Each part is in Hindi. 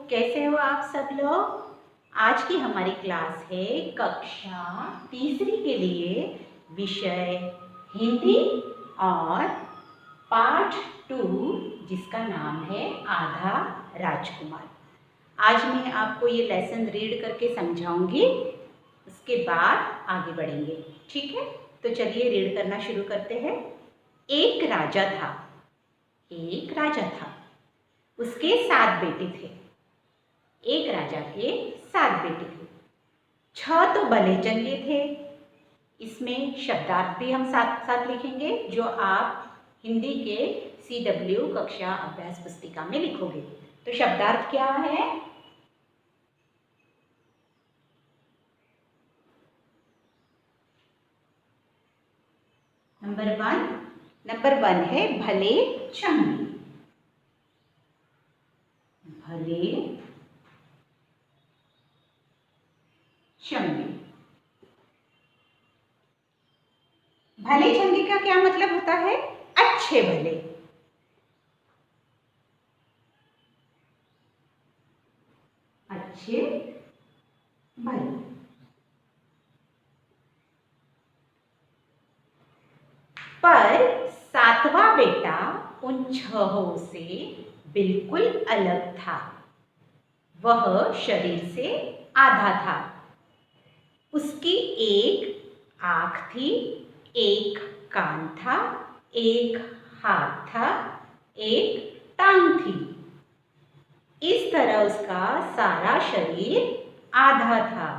कैसे हो आप सब लोग। आज की हमारी क्लास है कक्षा तीसरी के लिए विषय हिंदी और पाठ 2 जिसका नाम है आधा राजकुमार। आज मैं आपको ये लेसन रीड करके समझाऊंगी, उसके बाद आगे बढ़ेंगे। ठीक है, तो चलिए रीड करना शुरू करते हैं। एक राजा था, एक राजा था, उसके 7 बेटे थे। एक राजा के 7 बेटे थे। 6 तो भले चंगे थे। इसमें शब्दार्थ भी हम साथ साथ लिखेंगे, जो आप हिंदी के CW कक्षा अभ्यास पुस्तिका में लिखोगे। तो शब्दार्थ क्या है? नंबर वन है भले चंगे। भले चंगे। भले चंगे का क्या मतलब होता है? अच्छे भले। अच्छे भले। पर 7वां बेटा उन 6 से बिल्कुल अलग था। वह शरीर से आधा था। उसकी एक आंख थी, एक कान था, एक हाथ था, एक टांग थी। इस तरह उसका सारा शरीर आधा था,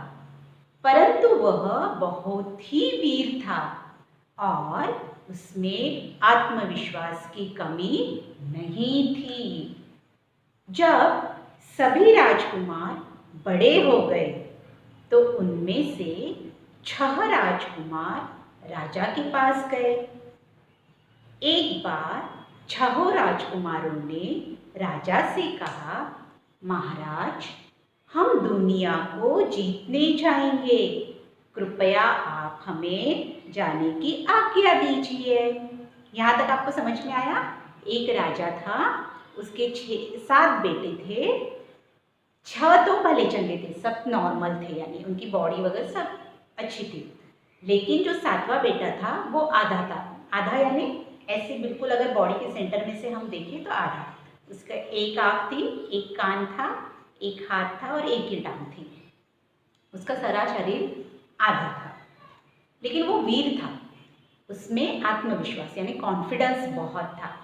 परंतु वह बहुत ही वीर था और उसमें आत्मविश्वास की कमी नहीं थी। जब सभी राजकुमार बड़े हो गए तो उनमें से 6 राजकुमार राजा के पास गए। एक बार 6 राजकुमारों ने राजा से कहा, महाराज, हम दुनिया को जीतने जाएंगे, कृपया आप हमें जाने की आज्ञा दीजिए। यहाँ तक आपको समझ में आया? एक राजा था, उसके 7 बेटे थे। 6 तो भले चंगे थे, सब नॉर्मल थे, यानी उनकी बॉडी वगैरह सब अच्छी थी। लेकिन जो 7वां बेटा था वो आधा था। आधा यानी ऐसे बिल्कुल, अगर बॉडी के सेंटर में से हम देखें तो आधा। उसका एक आँख थी, एक कान था, एक हाथ था और एक ही टांग थी। उसका सारा शरीर आधा था, लेकिन वो वीर था। उसमें आत्मविश्वास यानी कॉन्फिडेंस बहुत था।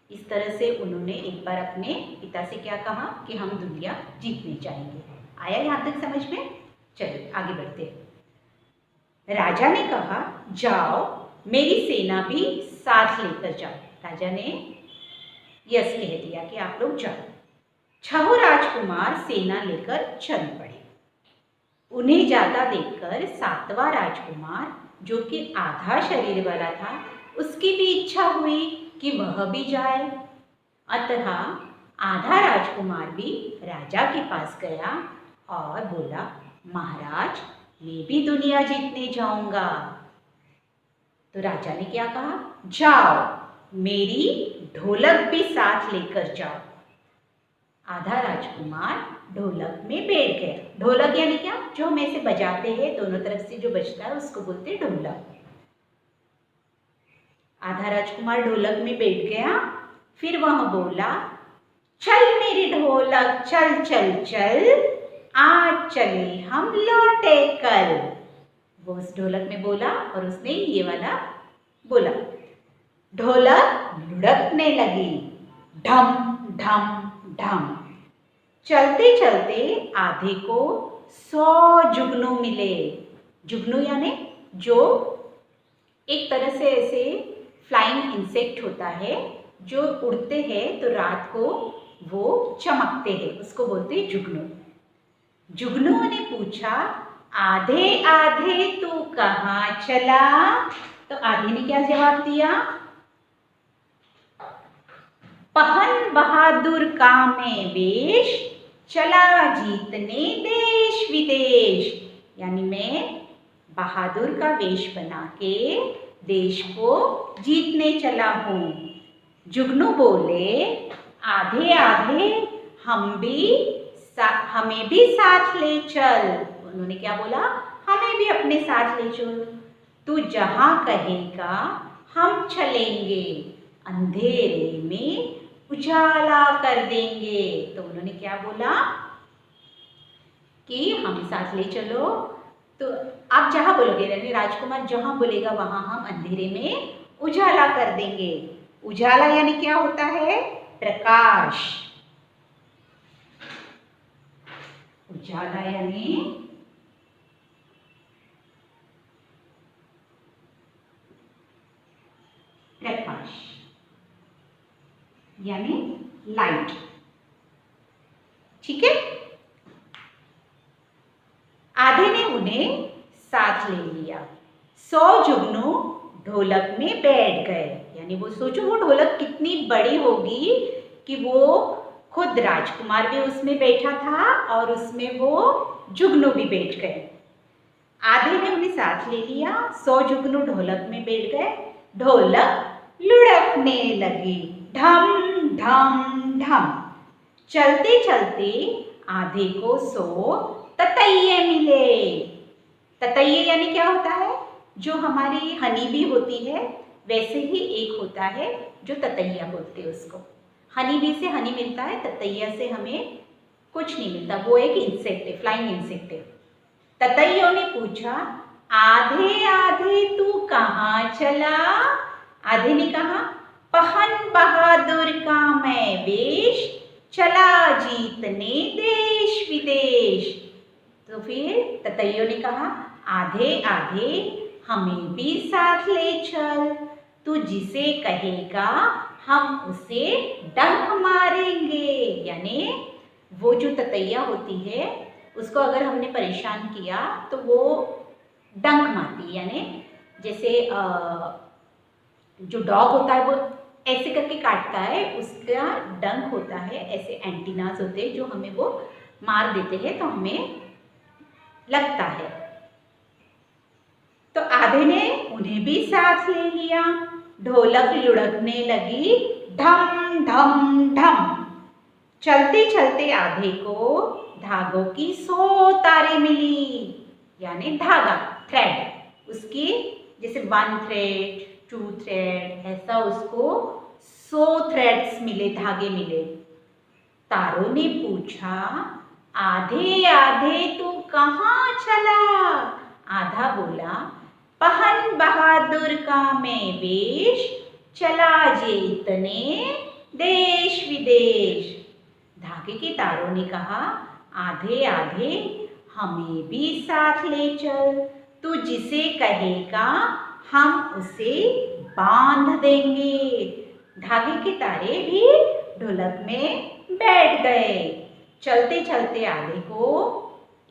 इस तरह से उन्होंने एक बार अपने पिता से क्या कहा कि हम दुनिया जीतने जाएंगे। आया यहाँ तक समझ में? चलिए आगे बढ़ते हैं। राजा ने कहा, जाओ, मेरी सेना भी साथ लेकर जाओ। राजा ने यस कह दिया कि आप लोग जाओ। 6 राजकुमार सेना लेकर चल पड़े। उन्हें जाता देखकर 7वां राजकुमार, जो कि आधा शरीर वाला था, उसकी भी इच्छा हुई कि वह भी जाए। अतः आधा राजकुमार भी राजा के पास गया और बोला, महाराज, मैं भी दुनिया जीतने जाऊंगा। तो राजा ने क्या कहा, जाओ, मेरी ढोलक भी साथ लेकर जाओ। आधा राजकुमार ढोलक में बैठ गया। ढोलक यानी क्या? जो हम ऐसे बजाते हैं, दोनों तरफ से जो बजता है उसको बोलते हैं ढोलक। आधा राजकुमार ढोलक में बैठ गया। फिर वह बोला, चल मेरी ढोलक, चल चल चल, आज चले हम लौटे कल। वो उस ढोलक में बोला और उसने ये वाला बोला। ढोलक लुढ़कने लगी, ढम ढम ढम। चलते चलते आधे को 100 जुगनू मिले। जुगनू यानी जो एक तरह से ऐसे फ्लाइंग इंसेक्ट होता है, जो उड़ते हैं तो रात को वो चमकते हैं, उसको बोलते हैं जुगनू। जुगनुओं ने पूछा, आधे आधे तू कहाँ चला? तो आधे ने क्या जवाब दिया? पहन बहादुर का मैं वेश, चला जीतने देश विदेश। यानी मैं बहादुर का वेश बना के देश को जीतने चला हूँ। जुगनू बोले, आधे आधे हम भी हमें भी साथ ले चल। उन्होंने क्या बोला? हमें भी अपने साथ ले चल। तू जहाँ कहेगा हम चलेंगे, अंधेरे में उजाला कर देंगे। तो उन्होंने क्या बोला कि हमें साथ ले चलो। तो आप जहाँ बोलोगे, यानी राजकुमार जहाँ बोलेगा वहाँ हम अंधेरे में उजाला कर देंगे। उजाला यानी क्या होता है? प्रकाश। उजाला यानी प्रकाश, यानी लाइट। ठीक है। आधे ने उन्हें साथ ले लिया। 100 जुगनू ढोलक में बैठ गए। यानी वो सोचो, वो ढोलक कितनी बड़ी होगी कि वो खुद राजकुमार भी उसमें बैठा था और उसमें वो जुगनू भी बैठ गए। आधे ने उन्हें साथ ले लिया। 100 जुगनू ढोलक में बैठ गए। ढोलक लुढ़कने लगी, ढम ढम ढम। चलते चलते आधे को 100 ततैये मिले। ततैये यानी क्या होता है? जो हमारी हनी बी होती है वैसे ही एक होता है जो ततैया बोलते हैं उसको। हनी बी से हनी मिलता है, ततैया से हमें कुछ नहीं मिलता। वो एक इंसेक्ट है, फ्लाइंग इंसेक्ट है। ततैयों ने पूछा, आधे आधे तू कहाँ चला? आधे ने कहा, पहन बहादुर का मैं वेश, चला जीतने देश विदेश। तो फिर ततैयों ने कहा, आधे आधे हमें भी साथ ले चल। तू जिसे कहेगा हम उसे डंक मारेंगे। यानी वो जो ततैया होती है उसको अगर हमने परेशान किया तो वो डंक मारती है। यानी जैसे जो डॉग होता है वो ऐसे करके काटता है, उसका डंक होता है। ऐसे एंटीनास होते हैं जो हमें वो मार देते हैं तो हमें लगता है। तो आधे ने उन्हें भी साथ ले लिया। ढोलक लुढ़कने लगी, ढम ढम ढम। चलते चलते आधे को धागों की 100 तारें मिली। यानी धागा, थ्रेड। उसकी जैसे 1 थ्रेड, 2 थ्रेड, ऐसा उसको 100 थ्रेड्स मिले, धागे मिले। तारों ने पूछा, आधे आधे तू कहाँ चला? आधा बोला, पहन बहादुर का मैं वेश, चला जीतने देश विदेश। धागे के तारों ने कहा, आधे आधे हमें भी साथ ले चल। तू जिसे कहेगा हम उसे बांध देंगे। धागे के तारे भी ढोलक में बैठ गए। चलते चलते आधे को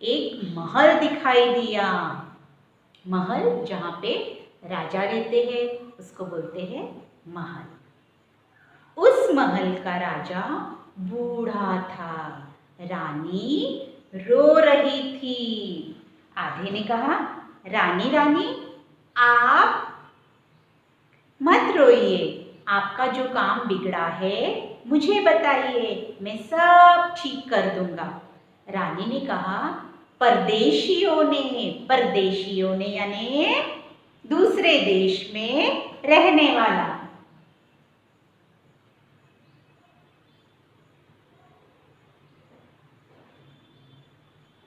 एक महल दिखाई दिया। महल जहाँ पे राजा रहते हैं उसको बोलते हैं महल। उस महल का राजा बूढ़ा था। रानी रो रही थी। आधे ने कहा, रानी रानी आप मत रोइए, आपका जो काम बिगड़ा है मुझे बताइए, मैं सब ठीक कर दूंगा। रानी ने कहा, परदेशियों ने यानी दूसरे देश में रहने वाला।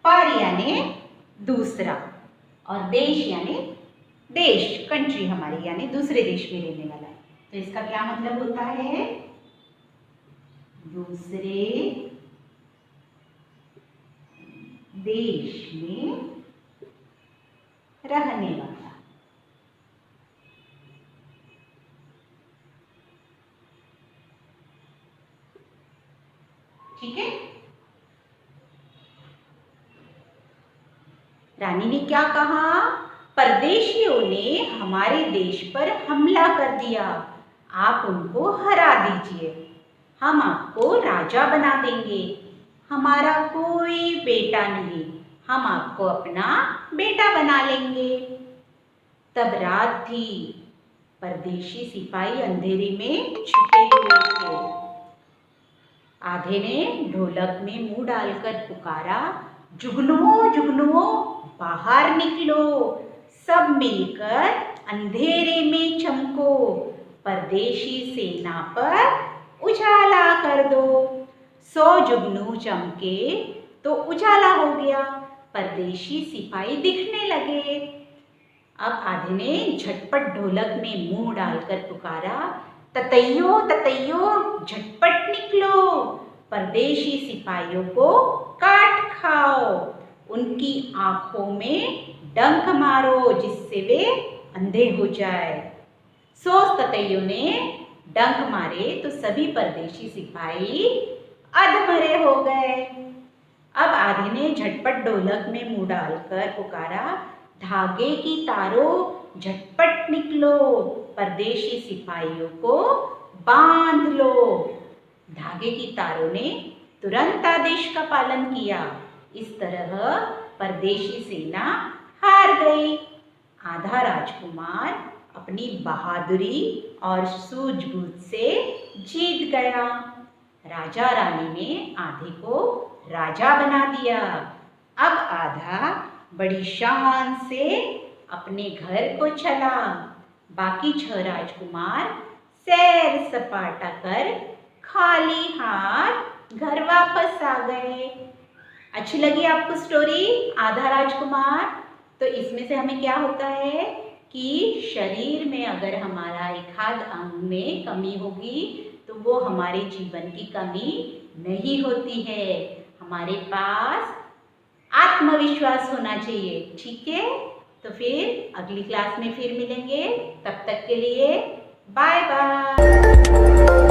पर यानी दूसरा और देश यानी देश, कंट्री हमारी, यानी दूसरे देश में रहने वाला है। तो इसका क्या मतलब होता है? दूसरे देश में रहने वाला। ठीक है। रानी ने क्या कहा? परदेशियों ने हमारे देश पर हमला कर दिया, आप उनको हरा दीजिए, हम आपको राजा बना देंगे। हमारा कोई बेटा नहीं, हम आपको अपना बेटा बना लेंगे। तब रात थी, परदेशी सिपाही अंधेरे में छुपे हुए थे। आधे ने ढोलक में मुंह डालकर पुकारा, जुगनुओं जुगनुओं बाहर निकलो, सब मिलकर अंधेरे में चमको, परदेशी सेना पर उजाला कर दो। 100 जुगनू चमके तो उजाला हो गया, परदेशी सिपाही दिखने लगे। अब आधे ने झटपट ढोलक में मुंह डालकर पुकारा, ततैयो ततैयो झटपट निकलो, परदेशी सिपाहियों को काट खाओ, उनकी आंखों में डंक मारो जिससे वे अंधे हो जाए। 100 ततैयों ने डंक मारे तो सभी परदेशी सिपाही अधमरे हो गए। अब आधे ने झटपट ढोलक में मुंह डालकर पुकारा, धागे की तारों झटपट निकलो, परदेशी सिपाहियों को बांध लो। धागे की तारों ने तुरंत आदेश का पालन किया। इस तरह परदेशी सेना हार गई। आधा राजकुमार अपनी बहादुरी और सूझबूझ से जीत गया। राजा रानी ने आधे को राजा बना दिया। अब आधा बड़ी शान से अपने घर को चला। बाकी 6 राजकुमार सैर सपाटा कर खाली हाथ घर वापस आ गए। अच्छी लगी आपको स्टोरी आधा राजकुमार? तो इसमें से हमें क्या होता है कि शरीर में अगर हमारा एक आध अंग में कमी होगी तो वो हमारे जीवन की कमी नहीं होती है। हमारे पास आत्मविश्वास होना चाहिए। ठीक है, तो फिर अगली क्लास में फिर मिलेंगे। तब तक के लिए बाय बाय।